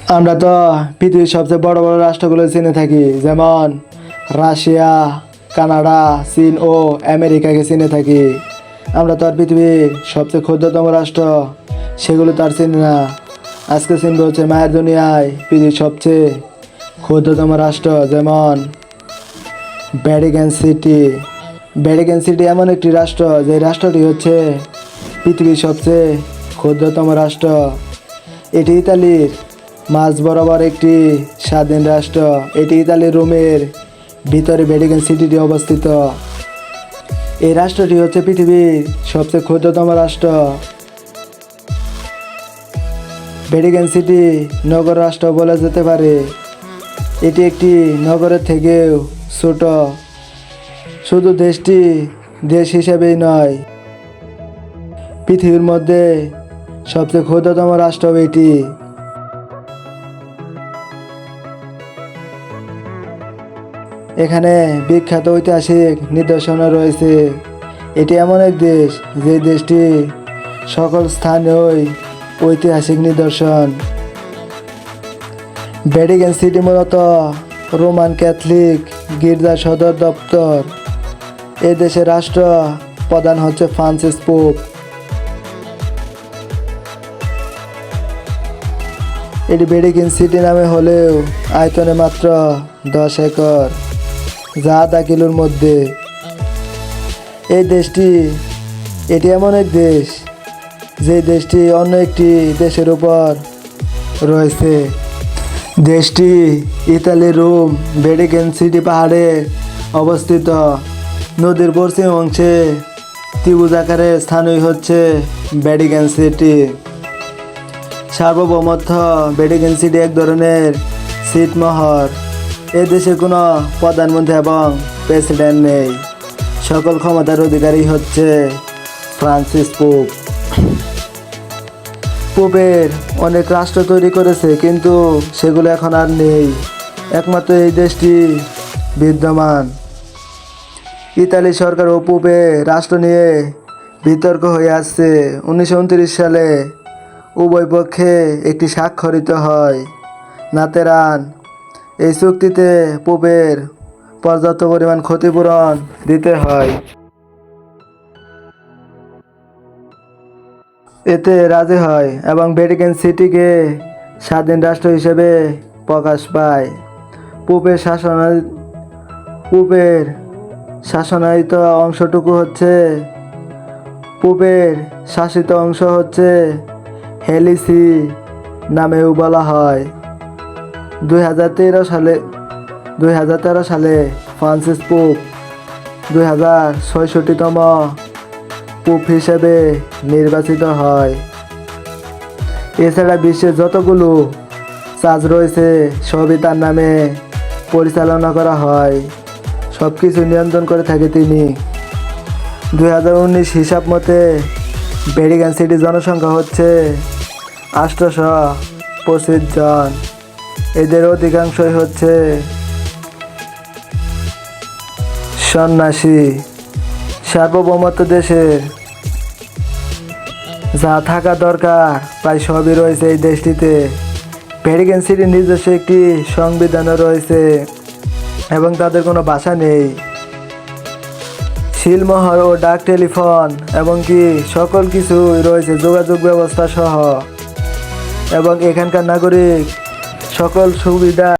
আমরা তো পৃথিবীর সবচেয়ে বড় বড় রাষ্ট্রগুলো চিনে থাকি, যেমন রাশিয়া, কানাডা, চীন ও আমেরিকাকে চিনে থাকি। আমরা তো আর পৃথিবীর সবচেয়ে ক্ষুদ্রতম রাষ্ট্র সেগুলো তো আর চিনি না। আজকে চিনব হচ্ছে মায়ের দুনিয়ায় পৃথিবীর সবচেয়ে ক্ষুদ্রতম রাষ্ট্র, যেমন ভ্যাটিকান সিটি। ভ্যাটিকান সিটি এমন একটি রাষ্ট্র, যে রাষ্ট্রটি হচ্ছে পৃথিবীর সবচেয়ে ক্ষুদ্রতম রাষ্ট্র। এটি ইতালির মাঝ বরাবর একটি স্বাধীন রাষ্ট্র। এটি ইতালির রোমের ভিতরে ভ্যাটিকান সিটিটি অবস্থিত। এই রাষ্ট্রটি হচ্ছে পৃথিবীর সবচেয়ে ক্ষুদ্রতম রাষ্ট্র। ভ্যাটিকান সিটি নগর রাষ্ট্র বলা যেতে পারে। এটি একটি নগরের থেকেও ছোট। শুধু দেশটি দেশ হিসেবেই নয়, পৃথিবীর মধ্যে সবচেয়ে ক্ষুদ্রতম রাষ্ট্র এটি। এখানে বিখ্যাত ঐতিহাসিক নিদর্শনও রয়েছে। এটি এমন এক দেশ, যে দেশটি সকল স্থানেই ঐতিহাসিক নিদর্শন। ভ্যাটিকান সিটি মূলত রোমান ক্যাথলিক গির্জার সদর দপ্তর। এ দেশের রাষ্ট্র প্রধান হচ্ছে ফ্রান্সিস পোপ। এটি ভ্যাটিকান সিটি নামে হলেও আয়তনে মাত্র 10 একর, যা আধা কিলোর মধ্যে। এটি এমন এক দেশ, যে দেশটি অন্য একটি দেশের উপর রয়েছে। দেশটি ইতালির রোম ভ্যাটিকান সিটি পাহাড়ে অবস্থিত। নদীর পশ্চিম অংশে ত্রিভুজ আকারের স্থানই হচ্ছে ভ্যাটিকান সিটি। সার্বভৌমত্ব ভ্যাটিকান সিটি এক ধরনের ছিটমহল। এ দেশে কোনো প্রধানমন্ত্রী এবং প্রেসিডেন্ট নেই। সকল ক্ষমতার অধিকারী হচ্ছে ফ্রান্সিস পোপ। পোপের অনেক রাষ্ট্র তৈরি করেছে, কিন্তু সেগুলো এখন আর নেই। একমাত্র এই দেশটি বিদ্যমান। ইতালি সরকার ও পোপের রাষ্ট্র নিয়ে বিতর্ক হয়ে আসছে। 1929 সালে উভয় পক্ষে একটি স্বাক্ষরিত হয় লাতেরান। এই চুক্তিতে পোপের পর্যাপ্ত পরিমাণ ক্ষতিপূরণ দিতে হয়। এতে রাজি হয় এবং ভ্যাটিকান সিটিকে স্বাধীন রাষ্ট্র হিসেবে প্রকাশ পায়। পোপের শাসনায়িত শাসিত অংশ হচ্ছে হেলিসি নামেও বলা হয়। 2013 সালে ফ্রান্সিস পোপ 2066তম পোপ হিসেবে নির্বাচিত হয়। এছাড়া বিশ্বের যতগুলো চার্চ রয়েছে সবই তার নামে পরিচালনা করা হয়। সব কিছু নিয়ন্ত্রণ করে থাকে তিনি। 2019 হিসাব মতে ভ্যাটিকান সিটির জনসংখ্যা হচ্ছে 825 জন। এদের অধিকাংশই হচ্ছে সন্ন্যাসী। সার্বভৌমত্ব দেশের যা থাকা দরকার প্রায় সবই রয়েছে এই দেশটিতে। ভ্যাটিকান সিটির নিজস্ব একটি সংবিধানও রয়েছে এবং তাদের কোনো ভাষা নেই। সিলমোহর ও ডাক টেলিফোন এবং কি সকল কিছুই রয়েছে, যোগাযোগ ব্যবস্থা সহ। এবং এখানকার নাগরিক সকল সুবিধা